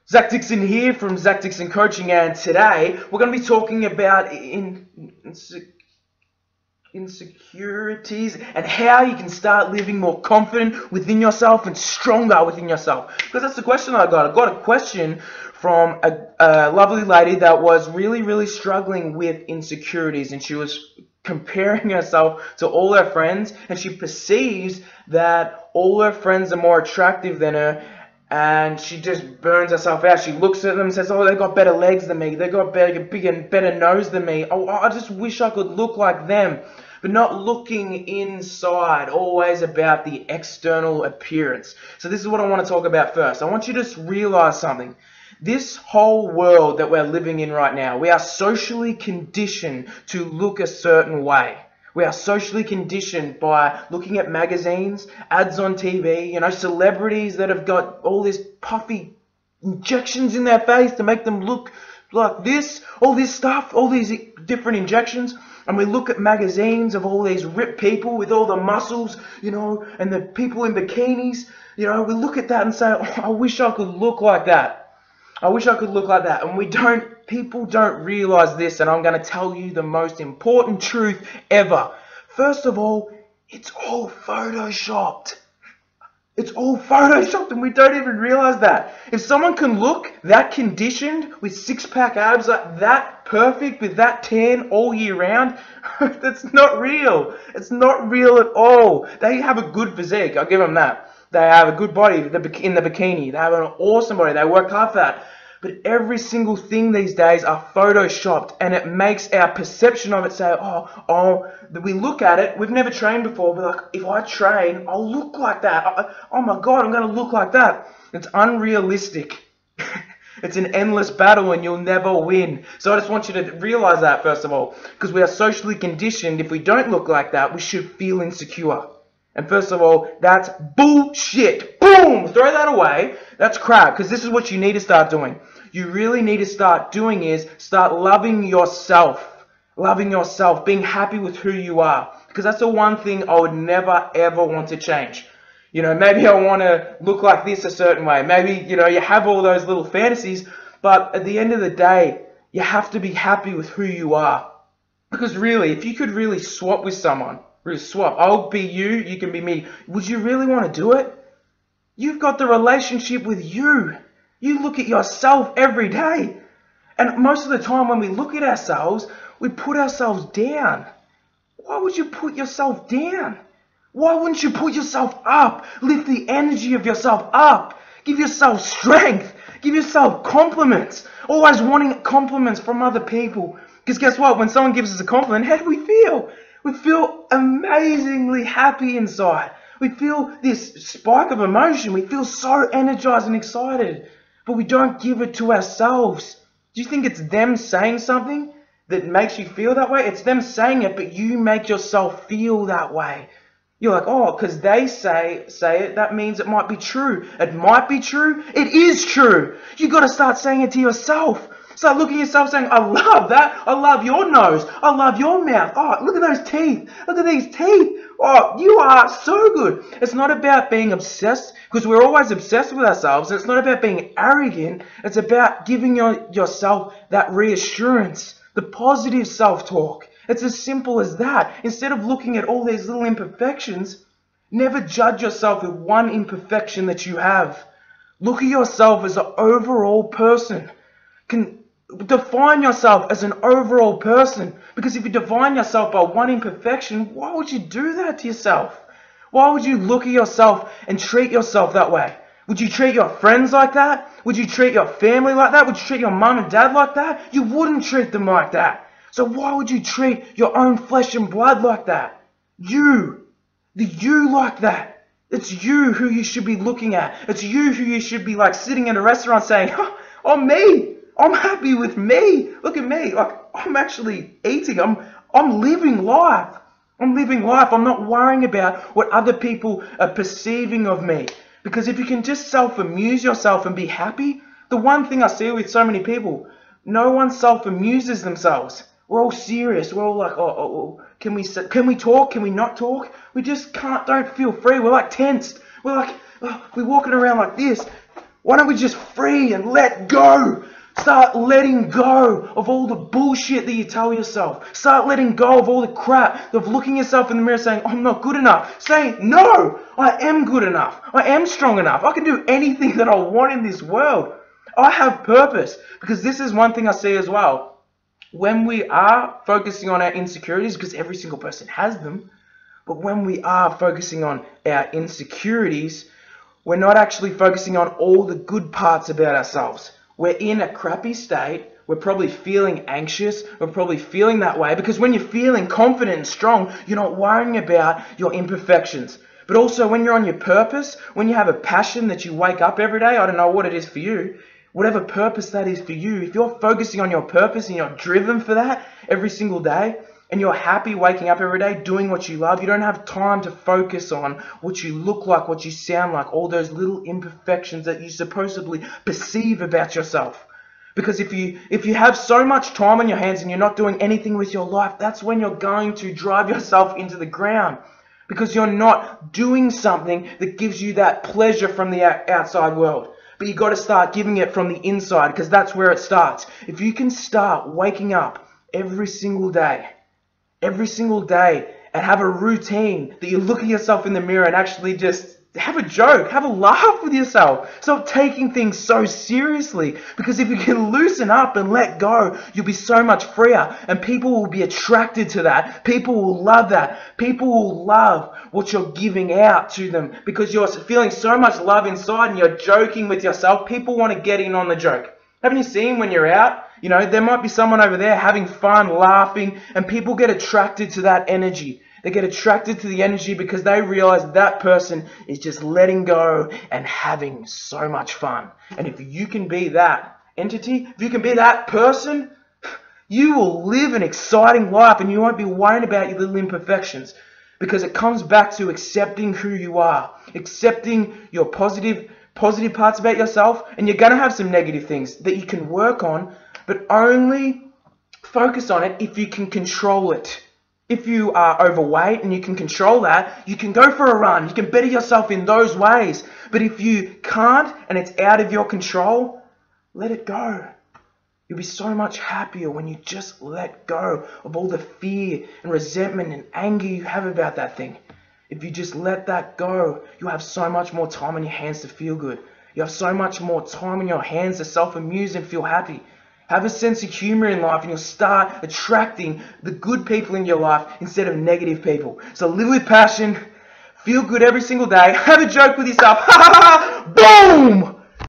Zac Dixon here from Zac Dixon Coaching, and today we're going to be talking about insecurities and how you can start living more confident within yourself and stronger within yourself. Because that's the question I got. I got a question from a lovely lady that was really struggling with insecurities, and she was comparing herself to all her friends, and she perceives that all her friends are more attractive than her, and she just burns herself out. She looks at them and says, oh, they got better legs than me, they got better nose than me, oh, I just wish I could look like them. But not looking inside, always about the external appearance. So this is what I want to talk about first. I want you to realize something. This whole world that we're living in right now, we are socially conditioned to look a certain way. We are socially conditioned by looking at magazines, ads on TV, celebrities that have got all these puffy injections in their face to make them look like this, all this stuff, all these different injections. And we look at magazines of all these ripped people with all the muscles, and the people in bikinis. We look at that and say, oh, I wish I could look like that. I wish I could look like that. And people don't realize this, and I'm going to tell you the most important truth ever. First of all, it's all photoshopped. It's all photoshopped, and we don't even realize that. If someone can look that conditioned with six-pack abs like that, perfect, with that tan all year round, that's not real. It's not real at all. They have a good physique, I'll give them that. They have a good body in the bikini. They have an awesome body. They work hard for that. But every single thing these days are photoshopped, and it makes our perception of it say, oh, we look at it, we've never trained before, we're like, if I train, I'll look like that. Oh my God, I'm going to look like that. It's unrealistic. It's an endless battle, and you'll never win. So I just want you to realize that, first of all, because we are socially conditioned. If we don't look like that, we should feel insecure. And first of all, that's bullshit. Boom! Throw that away. That's crap, because this is what you need to start doing. You really need to start doing is start loving yourself. Loving yourself. Being happy with who you are. Because that's the one thing I would never, ever want to change. Maybe I want to look like this a certain way. Maybe, you have all those little fantasies. But at the end of the day, you have to be happy with who you are. Because really, if you could really swap with someone, really swap, I'll be you, you can be me, would you really want to do it? You've got the relationship with you. You look at yourself every day. And most of the time when we look at ourselves, we put ourselves down. Why would you put yourself down? Why wouldn't you put yourself up? Lift the energy of yourself up. Give yourself strength. Give yourself compliments. Always wanting compliments from other people. Because guess what? When someone gives us a compliment, how do we feel? We feel amazingly happy inside. We feel this spike of emotion. We feel so energized and excited. But we don't give it to ourselves. Do you think it's them saying something that makes you feel that way? It's them saying it, but you make yourself feel that way. You're like, oh, because they say it, that means it might be true. It might be true. It is true. You got to start saying it to yourself. Start looking at yourself saying, I love that. I love your nose. I love your mouth. Oh, look at those teeth. Look at these teeth. Oh, you are so good. It's not about being obsessed, because we're always obsessed with ourselves. It's not about being arrogant. It's about giving yourself that reassurance, the positive self-talk. It's as simple as that. Instead of looking at all these little imperfections, never judge yourself with one imperfection that you have. Look at yourself as an overall person. Define yourself as an overall person. Because if you define yourself by one imperfection, why would you do that to yourself? Why would you look at yourself and treat yourself that way? Would you treat your friends like that? Would you treat your family like that? Would you treat your mum and dad like that? You wouldn't treat them like that. So why would you treat your own flesh and blood like that? You like that. It's you who you should be looking at. It's you who you should be like sitting in a restaurant saying, oh, me. I'm happy with me. Look at me. Like, I'm actually eating. I'm living life. I'm living life. I'm not worrying about what other people are perceiving of me. Because if you can just self-amuse yourself and be happy, the one thing I see with so many people, no one self-amuses themselves. We're all serious. We're all like, can we talk? Can we not talk? We just don't feel free. We're like tensed. We're like, we're walking around like this. Why don't we just free and let go? Start letting go of all the bullshit that you tell yourself. Start letting go of all the crap of looking yourself in the mirror saying, I'm not good enough. Saying, no, I am good enough. I am strong enough. I can do anything that I want in this world. I have purpose. Because this is one thing I see as well. When we are focusing on our insecurities, because every single person has them, but when we are focusing on our insecurities, we're not actually focusing on all the good parts about ourselves. We're in a crappy state. We're probably feeling anxious. We're probably feeling that way because when you're feeling confident and strong, you're not worrying about your imperfections. But also when you're on your purpose, when you have a passion that you wake up every day, I don't know what it is for you, whatever purpose that is for you, if you're focusing on your purpose and you're driven for that every single day, and you're happy waking up every day doing what you love, you don't have time to focus on what you look like, what you sound like, all those little imperfections that you supposedly perceive about yourself. Because if you have so much time on your hands and you're not doing anything with your life, that's when you're going to drive yourself into the ground. Because you're not doing something that gives you that pleasure from the outside world. But you've got to start giving it from the inside because that's where it starts. If you can start waking up every single day and have a routine that you look at yourself in the mirror and actually just have a joke, have a laugh with yourself. Stop taking things so seriously, because if you can loosen up and let go, you'll be so much freer and people will be attracted to that. People will love that. People will love what you're giving out to them because you're feeling so much love inside and you're joking with yourself. People want to get in on the joke. Haven't you seen when you're out? You know, there might be someone over there having fun, laughing, and people get attracted to that energy. They get attracted to the energy because they realize that person is just letting go and having so much fun. And if you can be that entity, if you can be that person, you will live an exciting life and you won't be worrying about your little imperfections, because it comes back to accepting who you are, accepting your positive parts about yourself, and you're going to have some negative things that you can work on, but only focus on it if you can control it. If you are overweight and you can control that, you can go for a run. You can better yourself in those ways. But if you can't and it's out of your control, let it go. You'll be so much happier when you just let go of all the fear and resentment and anger you have about that thing. If you just let that go, you'll have so much more time on your hands to feel good. You have so much more time on your hands to self-amuse and feel happy. Have a sense of humor in life and you'll start attracting the good people in your life instead of negative people. So live with passion, feel good every single day, have a joke with yourself, boom!